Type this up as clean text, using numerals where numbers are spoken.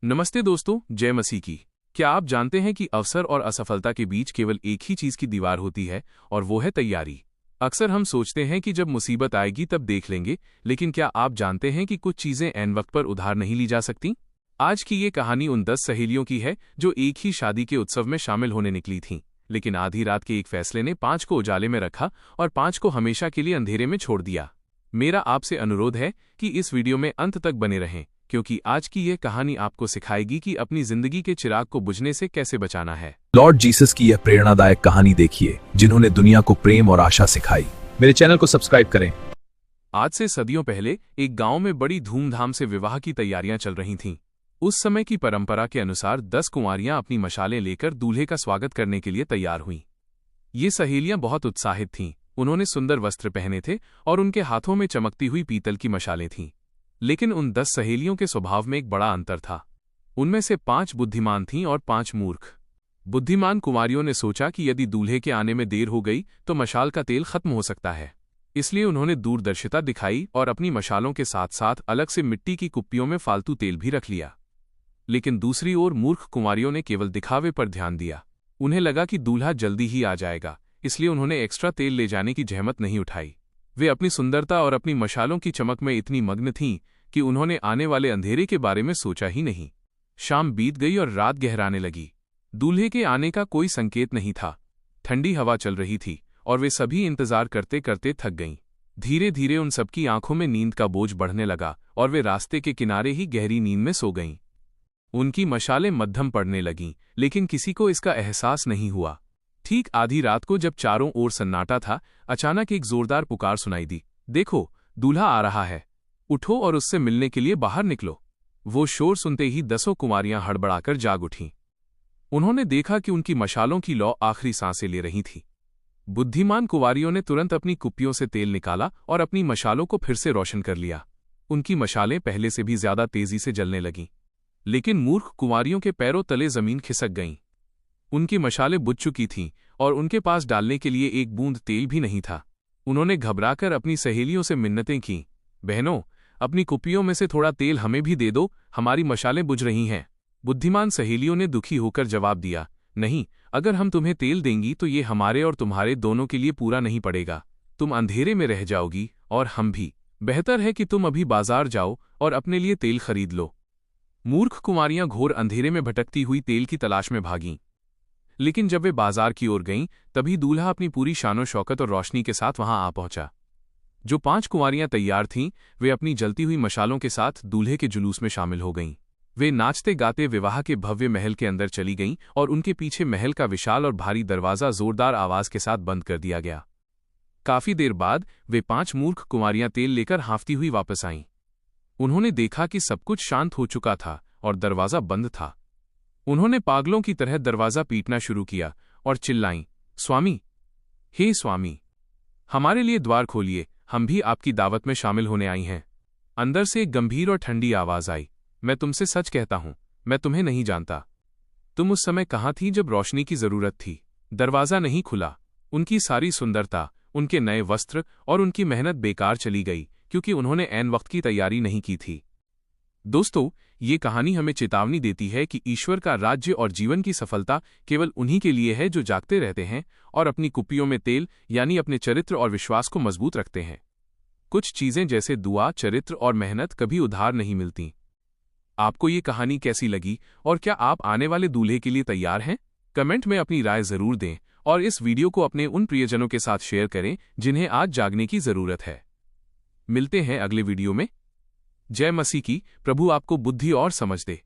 नमस्ते दोस्तों, जय मसीह की। क्या आप जानते हैं कि अवसर और असफलता के बीच केवल एक ही चीज की दीवार होती है और वो है तैयारी। अक्सर हम सोचते हैं कि जब मुसीबत आएगी तब देख लेंगे, लेकिन क्या आप जानते हैं कि कुछ चीजें ऐन वक्त पर उधार नहीं ली जा सकती। आज की ये कहानी उन 10 सहेलियों की है जो एक ही शादी के उत्सव में शामिल होने निकली थीं, लेकिन आधी रात के एक फैसले ने 5 को उजाले में रखा और 5 को हमेशा के लिए अंधेरे में छोड़ दिया। मेरा आपसे अनुरोध है कि इस वीडियो में अंत तक बने रहें, क्योंकि आज की यह कहानी आपको सिखाएगी कि अपनी जिंदगी के चिराग को बुझने से कैसे बचाना है। लॉर्ड जीसस की यह प्रेरणादायक कहानी देखिए, जिन्होंने दुनिया को प्रेम और आशा सिखाई। मेरे चैनल को सब्सक्राइब करें। आज से सदियों पहले एक गांव में बड़ी धूमधाम से विवाह की तैयारियां चल रही थीं। उस समय की परंपरा के अनुसार 10 कुंवारियां अपनी मशालें लेकर दूल्हे का स्वागत करने के लिए तैयार हुईं। ये सहेलियां बहुत उत्साहित थीं। उन्होंने सुंदर वस्त्र पहने थे और उनके हाथों में चमकती हुई पीतल की मशालें थीं। लेकिन उन 10 सहेलियों के स्वभाव में एक बड़ा अंतर था। उनमें से 5 बुद्धिमान थीं और 5 मूर्ख। बुद्धिमान कुंवारियों ने सोचा कि यदि दूल्हे के आने में देर हो गई तो मशाल का तेल खत्म हो सकता है। इसलिए उन्होंने दूरदर्शिता दिखाई और अपनी मशालों के साथ साथ अलग से मिट्टी की कुप्पियों में फालतू तेल भी रख लिया। लेकिन दूसरी ओर मूर्ख कुंवारियों ने केवल दिखावे पर ध्यान दिया। उन्हें लगा कि दूल्हा जल्दी ही आ जाएगा, इसलिए उन्होंने एक्स्ट्रा तेल ले जाने की जहमत नहीं उठाई। वे अपनी सुंदरता और अपनी मशालों की चमक में इतनी मग्न थीं कि उन्होंने आने वाले अंधेरे के बारे में सोचा ही नहीं। शाम बीत गई और रात गहराने लगी। दूल्हे के आने का कोई संकेत नहीं था। ठंडी हवा चल रही थी और वे सभी इंतजार करते करते थक गईं। धीरे धीरे उन सबकी आंखों में नींद का बोझ बढ़ने लगा और वे रास्ते के किनारे ही गहरी नींद में सो गईं। उनकी मशालें मद्धम पड़ने लगीं, लेकिन किसी को इसका एहसास नहीं हुआ। ठीक आधी रात को जब चारों ओर सन्नाटा था, अचानक एक जोरदार पुकार सुनाई दी। देखो, दूल्हा आ रहा है, उठो और उससे मिलने के लिए बाहर निकलो। वो शोर सुनते ही 10 कुंवारियां हड़बड़ाकर जाग उठीं। उन्होंने देखा कि उनकी मशालों की लौ आखिरी सांसें ले रही थी। बुद्धिमान कुंवारियों ने तुरंत अपनी कुप्पियों से तेल निकाला और अपनी मशालों को फिर से रोशन कर लिया। उनकी मशालें पहले से भी ज्यादा तेजी से जलने लगीं। लेकिन मूर्ख कुंवारियों के पैरों तले जमीन खिसक गईं। उनकी मशालें बुझ चुकी थीं और उनके पास डालने के लिए एक बूंद तेल भी नहीं था। उन्होंने घबराकर अपनी सहेलियों से मिन्नतें कीं, बहनों, अपनी कुप्पियों में से थोड़ा तेल हमें भी दे दो, हमारी मशालें बुझ रही हैं। बुद्धिमान सहेलियों ने दुखी होकर जवाब दिया, नहीं, अगर हम तुम्हें तेल देंगी तो ये हमारे और तुम्हारे दोनों के लिए पूरा नहीं पड़ेगा। तुम अंधेरे में रह जाओगी और हम भी। बेहतर है कि तुम अभी बाजार जाओ और अपने लिए तेल खरीद लो। मूर्ख कुंवारियां घोर अंधेरे में भटकती हुई तेल की तलाश में भागीं। लेकिन जब वे बाजार की ओर गईं, तभी दूल्हा अपनी पूरी शानो शौकत और रोशनी के साथ वहां आ पहुंचा। जो 5 कुंवारियां तैयार थीं, वे अपनी जलती हुई मशालों के साथ दूल्हे के जुलूस में शामिल हो गईं। वे नाचते गाते विवाह के भव्य महल के अंदर चली गईं और उनके पीछे महल का विशाल और भारी दरवाजा जोरदार आवाज के साथ बंद कर दिया गया। काफी देर बाद वे 5 मूर्ख कुंवारियां तेल लेकर हाँफती हुई वापस आईं। उन्होंने देखा कि सब कुछ शांत हो चुका था और दरवाजा बंद था। उन्होंने पागलों की तरह दरवाजा पीटना शुरू किया और चिल्लाईं, स्वामी, हे स्वामी, हमारे लिए द्वार खोलिए, हम भी आपकी दावत में शामिल होने आई हैं। अंदर से एक गंभीर और ठंडी आवाज आई, मैं तुमसे सच कहता हूं, मैं तुम्हें नहीं जानता। तुम उस समय कहाँ थी जब रोशनी की जरूरत थी? दरवाजा नहीं खुला। उनकी सारी सुंदरता, उनके नए वस्त्र और उनकी मेहनत बेकार चली गई, क्योंकि उन्होंने ऐन वक्त की तैयारी नहीं की थी। दोस्तों, ये कहानी हमें चेतावनी देती है कि ईश्वर का राज्य और जीवन की सफलता केवल उन्हीं के लिए है जो जागते रहते हैं और अपनी कुप्पियों में तेल यानी अपने चरित्र और विश्वास को मजबूत रखते हैं। कुछ चीजें जैसे दुआ, चरित्र और मेहनत कभी उधार नहीं मिलती। आपको ये कहानी कैसी लगी और क्या आप आने वाले दूल्हे के लिए तैयार हैं? कमेंट में अपनी राय जरूर दें और इस वीडियो को अपने उन प्रियजनों के साथ शेयर करें जिन्हें आज जागने की जरूरत है। मिलते हैं अगले वीडियो में। जय मसीह की। प्रभु आपको बुद्धि और समझ दे।